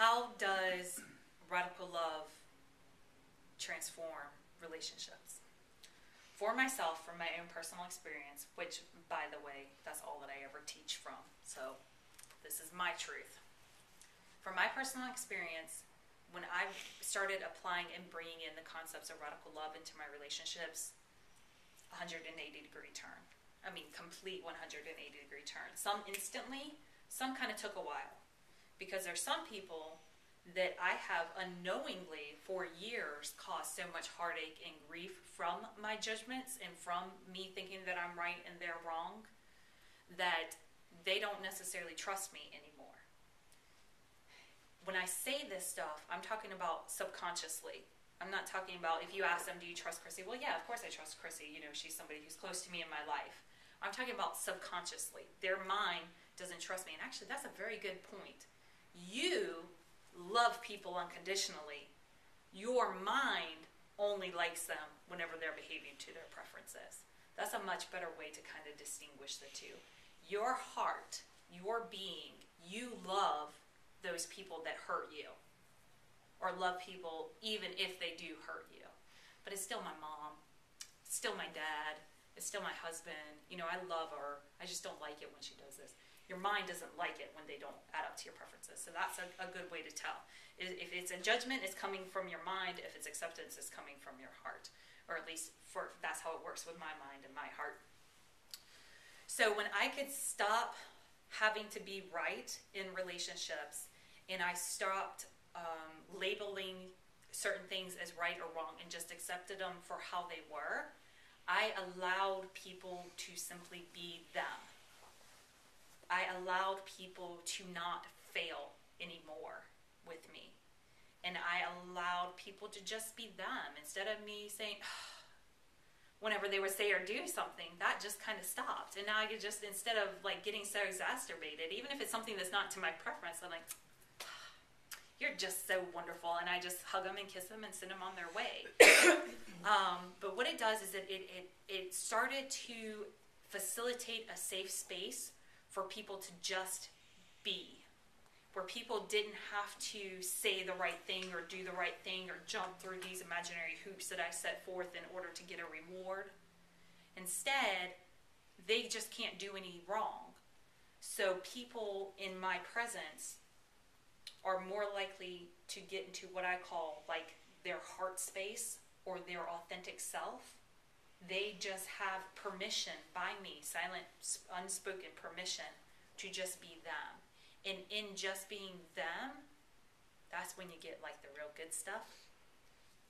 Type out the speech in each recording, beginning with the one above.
how does radical love transform relationships? For myself, from my own personal experience, which, by the way, that's all that I ever teach from, so this is my truth. From my personal experience, when I started applying and bringing in the concepts of radical love into my relationships, 180-degree turn. I mean, complete 180-degree turn. Some instantly, some kind of took a while. Because there's some people that I have unknowingly for years caused so much heartache and grief from my judgments and from me thinking that I'm right and they're wrong, that they don't necessarily trust me anymore. When I say this stuff, I'm talking about subconsciously. I'm not talking about if you ask them, do you trust Chrissy? Well, yeah, of course I trust Chrissy. You know, she's somebody who's close to me in my life. I'm talking about subconsciously. Their mind doesn't trust me. And actually, that's a very good point. You love people unconditionally. Your mind only likes them whenever they're behaving to their preferences. That's a much better way to kind of distinguish the two. Your heart, your being, you love those people that hurt you. Or love people even if they do hurt you. But it's still my mom. It's still my dad. It's still my husband. You know, I love her. I just don't like it when she does this. Your mind doesn't like it when they don't add up to your preferences. So that's a good way to tell. If it's a judgment, it's coming from your mind. If it's acceptance, it's coming from your heart. Or at least that's how it works with my mind and my heart. So when I could stop having to be right in relationships, and I stopped labeling certain things as right or wrong and just accepted them for how they were, I allowed people to simply be them. I allowed people to not fail anymore with me. And I allowed people to just be them. Instead of me saying, whenever they would say or do something, that just kind of stopped. And now I could just, instead of like getting so exacerbated, even if it's something that's not to my preference, I'm like, you're just so wonderful. And I just hug them and kiss them and send them on their way. But what it does is that it started to facilitate a safe space for people to just be, where people didn't have to say the right thing or do the right thing or jump through these imaginary hoops that I set forth in order to get a reward. Instead, they just can't do any wrong. So people in my presence are more likely to get into what I call like their heart space or their authentic self. They just have permission by me, silent, unspoken permission, to just be them. And in just being them, that's when you get like the real good stuff.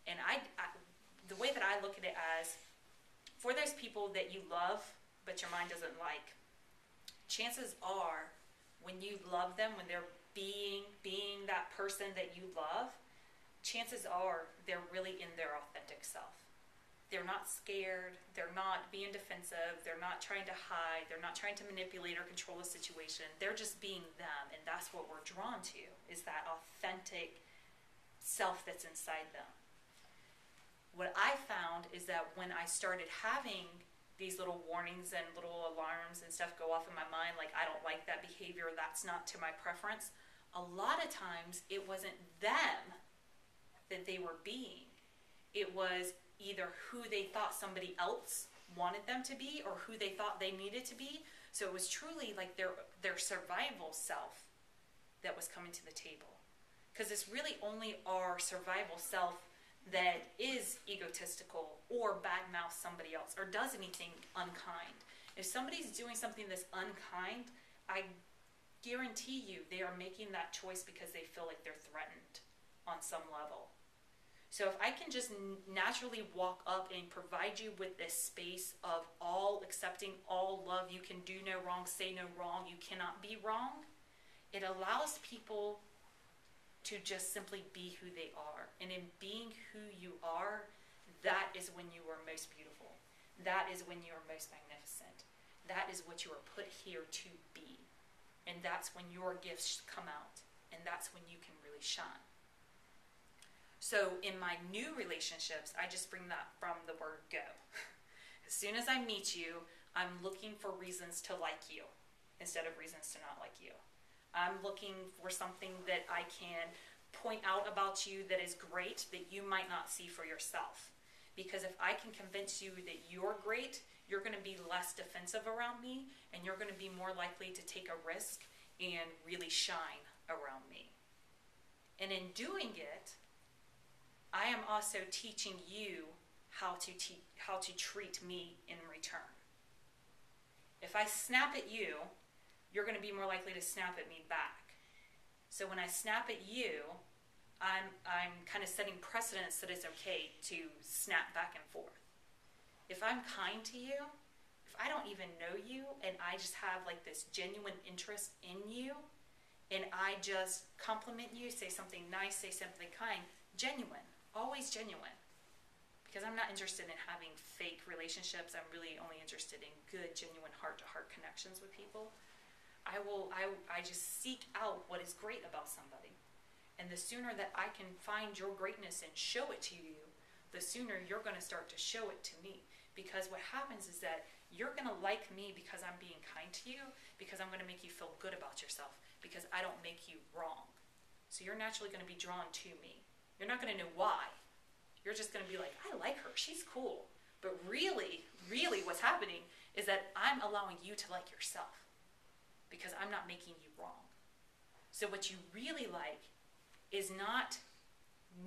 And the way that I look at it as, for those people that you love, but your mind doesn't like, chances are when you love them, when they're being that person that you love, chances are they're really in their authentic self. They're not scared, they're not being defensive, they're not trying to hide, they're not trying to manipulate or control the situation. They're just being them, and that's what we're drawn to, is that authentic self that's inside them. What I found is that when I started having these little warnings and little alarms and stuff go off in my mind, like I don't like that behavior, that's not to my preference, a lot of times it wasn't them that they were being. It was either who they thought somebody else wanted them to be or who they thought they needed to be. So it was truly like their survival self that was coming to the table. Because it's really only our survival self that is egotistical or badmouths somebody else or does anything unkind. If somebody's doing something that's unkind, I guarantee you they are making that choice because they feel like they're threatened on some level. So if I can just naturally walk up and provide you with this space of all accepting, all love, you can do no wrong, say no wrong, you cannot be wrong, it allows people to just simply be who they are. And in being who you are, that is when you are most beautiful. That is when you are most magnificent. That is what you are put here to be. And that's when your gifts come out. And that's when you can really shine. So in my new relationships, I just bring that from the word go. As soon as I meet you, I'm looking for reasons to like you instead of reasons to not like you. I'm looking for something that I can point out about you that is great that you might not see for yourself. Because if I can convince you that you're great, you're going to be less defensive around me, and you're going to be more likely to take a risk and really shine around me. And in doing it, I am also teaching you how to treat me in return. If I snap at you, you're going to be more likely to snap at me back. So when I snap at you, I'm kind of setting precedence that it's okay to snap back and forth. If I'm kind to you, if I don't even know you, and I just have like this genuine interest in you, and I just compliment you, say something nice, say something kind, genuine, always genuine. Because I'm not interested in having fake relationships. I'm really only interested in good, genuine heart-to-heart connections with people. I just seek out what is great about somebody. And the sooner that I can find your greatness and show it to you, the sooner you're going to start to show it to me. Because what happens is that you're going to like me because I'm being kind to you, because I'm going to make you feel good about yourself, because I don't make you wrong. So you're naturally going to be drawn to me. You're not going to know why. You're just going to be like, I like her, she's cool. But really, really what's happening is that I'm allowing you to like yourself, because I'm not making you wrong. So what you really like is not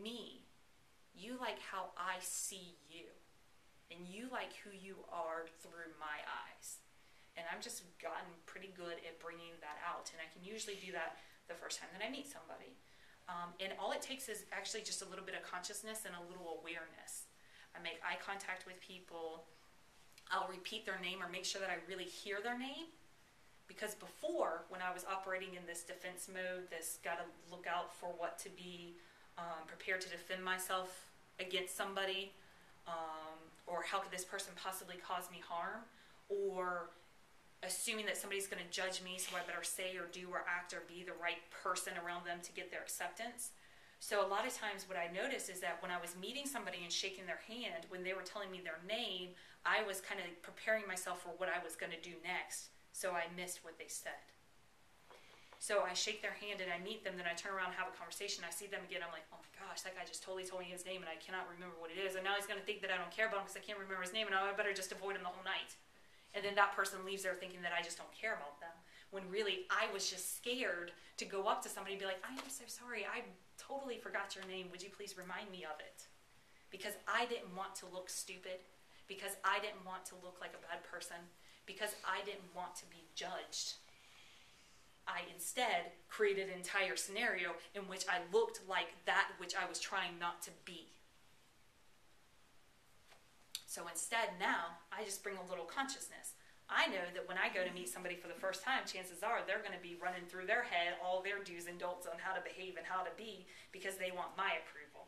me. You like how I see you. And you like who you are through my eyes. And I've just gotten pretty good at bringing that out. And I can usually do that the first time that I meet somebody. And all it takes is actually just a little bit of consciousness and a little awareness. I make eye contact with people. I'll repeat their name or make sure that I really hear their name. Because before, when I was operating in this defense mode, this got to look out for what to be, prepared to defend myself against somebody, or how could this person possibly cause me harm, or assuming that somebody's going to judge me, so I better say or do or act or be the right person around them to get their acceptance. So a lot of times what I noticed is that when I was meeting somebody and shaking their hand, when they were telling me their name, I was kind of preparing myself for what I was going to do next, so I missed what they said. So I shake their hand and I meet them, then I turn around and have a conversation, I see them again, I'm like, oh my gosh, that guy just totally told me his name and I cannot remember what it is, and now he's going to think that I don't care about him because I can't remember his name, and I better just avoid him the whole night. And then that person leaves there thinking that I just don't care about them, when really I was just scared to go up to somebody and be like, I am so sorry, I totally forgot your name, would you please remind me of it? Because I didn't want to look stupid, because I didn't want to look like a bad person, because I didn't want to be judged. I instead created an entire scenario in which I looked like that which I was trying not to be. So instead now, I just bring a little consciousness. I know that when I go to meet somebody for the first time, chances are they're going to be running through their head all their do's and don'ts on how to behave and how to be, because they want my approval.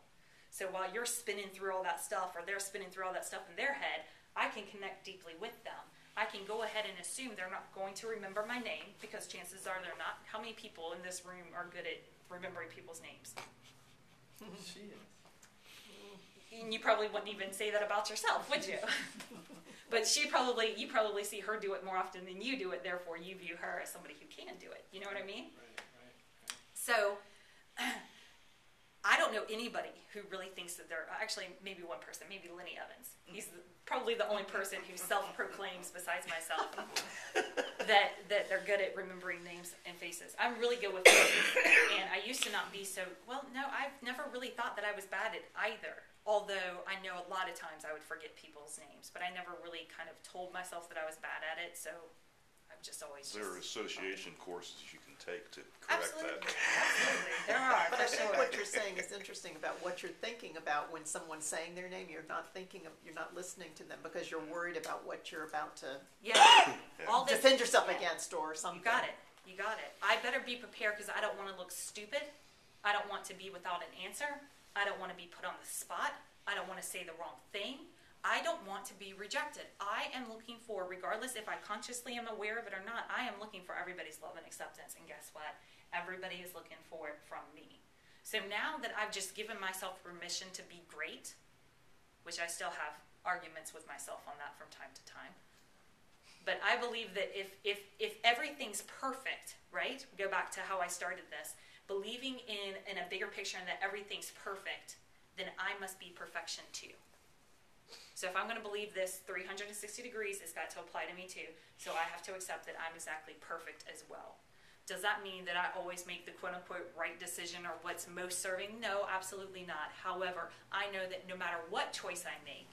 So while you're spinning through all that stuff, or they're spinning through all that stuff in their head, I can connect deeply with them. I can go ahead and assume they're not going to remember my name, because chances are they're not. How many people in this room are good at remembering people's names? She is. And you probably wouldn't even say that about yourself, would you? But you probably see her do it more often than you do it, therefore you view her as somebody who can do it. You know what I mean? Right. So, I don't know anybody who really thinks that they're, actually maybe one person, maybe Lenny Evans. He's probably the only person who self-proclaims, besides myself, that they're good at remembering names and faces. I'm really good with faces, and I used to not be so, well, no, I've never really thought that I was bad at either. Although I know a lot of times I would forget people's names, but I never really kind of told myself that I was bad at it, so I've just always There are association courses you can take to correct Absolutely. that. Absolutely. There are, But for I think sure. what you're saying is interesting about what you're thinking about when someone's saying their name. You're not thinking of, you're not listening to them because you're worried about what you're about to Yeah. All this, defend yourself yeah. against or something. You got it. You got it. I better be prepared, because I don't want to look stupid. I don't want to be without an answer. I don't want to be put on the spot. I don't want to say the wrong thing. I don't want to be rejected. I am looking for, regardless if I consciously am aware of it or not, I am looking for everybody's love and acceptance. And guess what? Everybody is looking for it from me. So now that I've just given myself permission to be great, which I still have arguments with myself on that from time to time, But I believe that if everything's perfect, right? Go back to how I started this. Believing in a bigger picture and that everything's perfect, then I must be perfection too. So if I'm going to believe this 360 degrees, it's got to apply to me too. So I have to accept that I'm exactly perfect as well. Does that mean that I always make the quote-unquote right decision or what's most serving? No, absolutely not. However, I know that no matter what choice I make,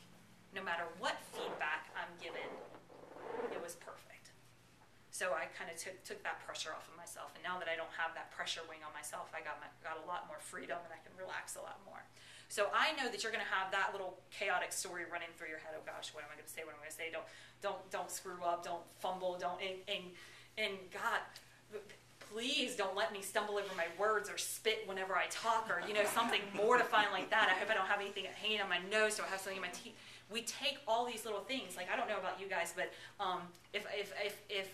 no matter what feedback I'm given, it was perfect. So I kind of took that pressure off of myself. And now that I don't have that pressure weighing on myself, I got a lot more freedom and I can relax a lot more. So I know that you're going to have that little chaotic story running through your head. Oh gosh, what am I going to say? What am I going to say? Don't screw up. Don't fumble. And God, please don't let me stumble over my words or spit whenever I talk or, something mortifying like that. I hope I don't have anything hanging on my nose so I have something in my teeth. We take all these little things. Like, I don't know about you guys, but if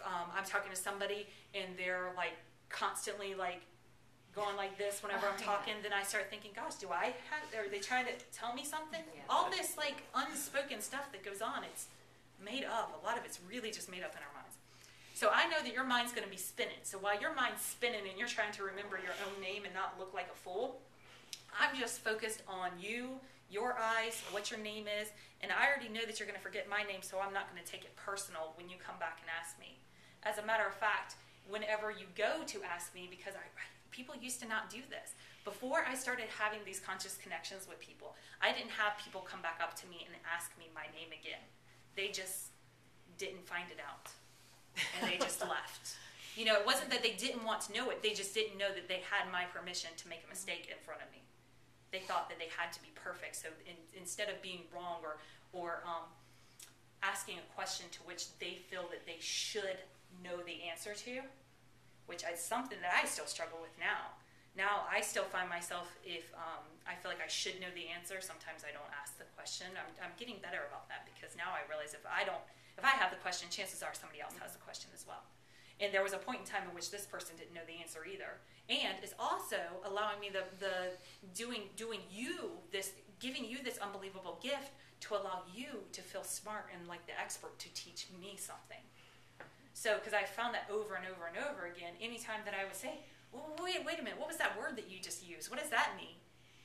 I'm talking to somebody and they're like constantly like going like this whenever I'm talking, then I start thinking, gosh, are they trying to tell me something? Yeah. All this like unspoken stuff that goes on, it's made up. A lot of it's really just made up in our minds. So I know that your mind's going to be spinning. So while your mind's spinning and you're trying to remember your own name and not look like a fool, I'm just focused on you, your eyes, what your name is, and I already know that you're going to forget my name, so I'm not going to take it personal when you come back and ask me. As a matter of fact, whenever you go to ask me, because people used to not do this. Before I started having these conscious connections with people, I didn't have people come back up to me and ask me my name again. They just didn't find it out. And they just left. It wasn't that they didn't want to know it. They just didn't know that they had my permission to make a mistake in front of me. They thought that they had to be perfect. So instead of being wrong or asking a question to which they feel that they should know the answer to, which is something that I still struggle with now. Now I still find myself, if I feel like I should know the answer, sometimes I don't ask the question. I'm getting better about that because now I realize if I have the question, chances are somebody else has the question as well. And there was a point in time in which this person didn't know the answer either. And is also allowing me giving you this unbelievable gift to allow you to feel smart and like the expert to teach me something. So, because I found that over and over and over again, anytime that I would say, well, wait a minute, what was that word that you just used? What does that mean?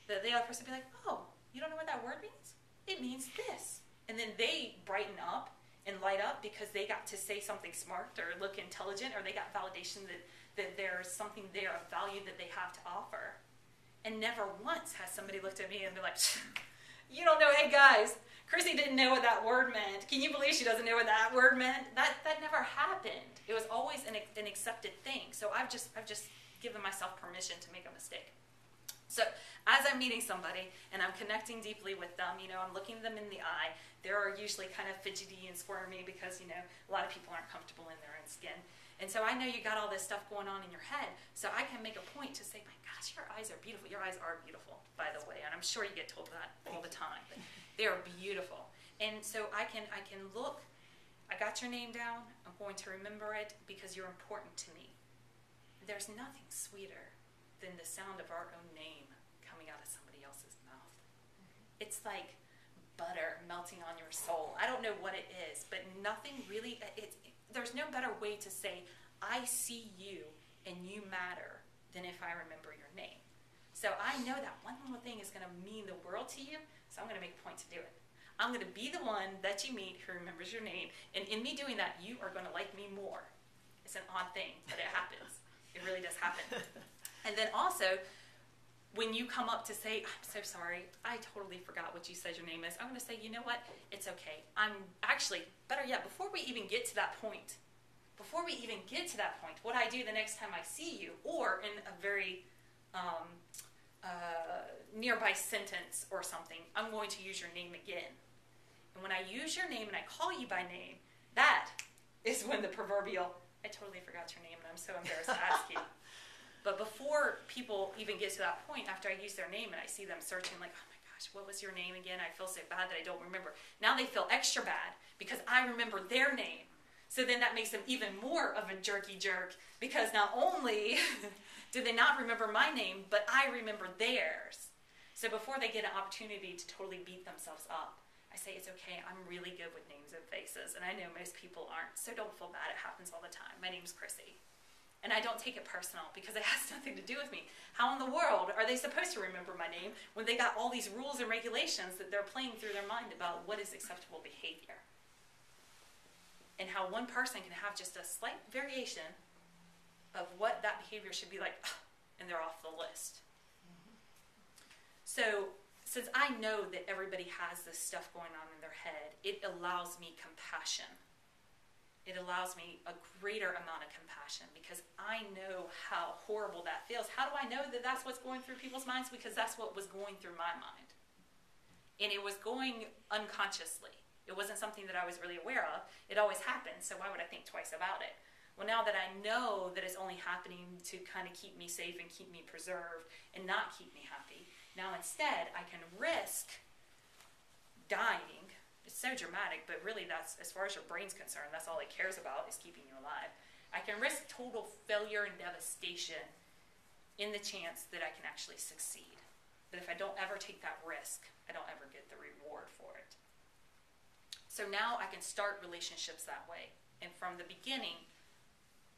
The other person would be like, oh, you don't know what that word means? It means this. And then they brighten up and light up because they got to say something smart or look intelligent, or they got validation that there's something there of value that they have to offer. And never once has somebody looked at me and been like, you don't know, hey guys, Chrissy didn't know what that word meant. Can you believe she doesn't know what that word meant? That never happened. It was always an accepted thing. So I've just given myself permission to make a mistake. So as I'm meeting somebody and I'm connecting deeply with them, I'm looking them in the eye, they're usually kind of fidgety and squirmy because, a lot of people aren't comfortable in their own skin. And so I know you got all this stuff going on in your head, so I can make a point to say, my gosh, your eyes are beautiful. Your eyes are beautiful, by the way, and I'm sure you get told that all the time, but they are beautiful. And so I can look, I got your name down, I'm going to remember it because you're important to me. There's nothing sweeter than the sound of our own name coming out of somebody else's mouth. It's like butter melting on your soul. I don't know what it is, but nothing really, there's no better way to say, I see you and you matter than if I remember your name. So I know that one little thing is going to mean the world to you, so I'm going to make a point to do it. I'm going to be the one that you meet who remembers your name, and in me doing that, you are going to like me more. It's an odd thing, but it happens. It really does happen. And then also, when you come up to say, I'm so sorry, I totally forgot what you said your name is, I'm going to say, you know what, it's okay. I'm actually, better yet, before we even get to that point, what I do the next time I see you, or in a very nearby sentence or something, I'm going to use your name again. And when I use your name and I call you by name, that is when the proverbial, I totally forgot your name and I'm so embarrassed to ask you. But before people even get to that point, after I use their name and I see them searching like, oh my gosh, what was your name again? I feel so bad that I don't remember. Now they feel extra bad because I remember their name. So then that makes them even more of a jerky jerk because not only do they not remember my name, but I remember theirs. So before they get an opportunity to totally beat themselves up, I say it's okay. I'm really good with names and faces, and I know most people aren't, so don't feel bad. It happens all the time. My name's Chrissy. And I don't take it personal because it has nothing to do with me. How in the world are they supposed to remember my name when they got all these rules and regulations that they're playing through their mind about what is acceptable behavior? And how one person can have just a slight variation of what that behavior should be like, and they're off the list. So, since I know that everybody has this stuff going on in their head, it allows me compassion. It allows me a greater amount of compassion because I know how horrible that feels. How do I know that that's what's going through people's minds? Because that's what was going through my mind. And it was going unconsciously. It wasn't something that I was really aware of. It always happened, so why would I think twice about it? Well, now that I know that it's only happening to kind of keep me safe and keep me preserved and not keep me happy, now instead I can risk dying. It's so dramatic, but really that's, as far as your brain's concerned, that's all it cares about is keeping you alive. I can risk total failure and devastation in the chance that I can actually succeed. But if I don't ever take that risk, I don't ever get the reward for it. So now I can start relationships that way. And from the beginning,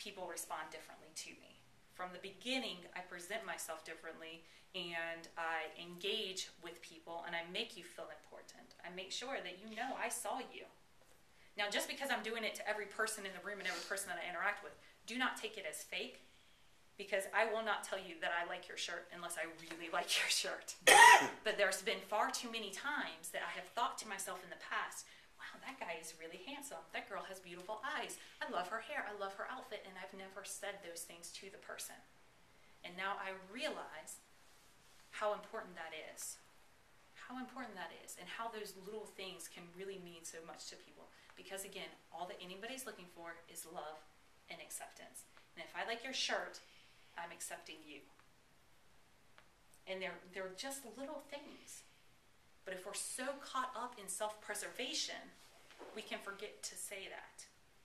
people respond differently to me. From the beginning, I present myself differently and I engage with people and I make you feel important. I make sure that you know I saw you. Now, just because I'm doing it to every person in the room and every person that I interact with, do not take it as fake, because I will not tell you that I like your shirt unless I really like your shirt. But there's been far too many times that I have thought to myself in the past, wow, that guy is really handsome. That girl has beautiful eyes. I love her hair. I love her outfit. And I've never said those things to the person. And now I realize how important that is. How important that is. And how those little things can really mean so much to people. Because again, all that anybody's looking for is love and acceptance. And if I like your shirt, I'm accepting you. And they're just little things. But if we're so caught up in self-preservation, we can forget to say that.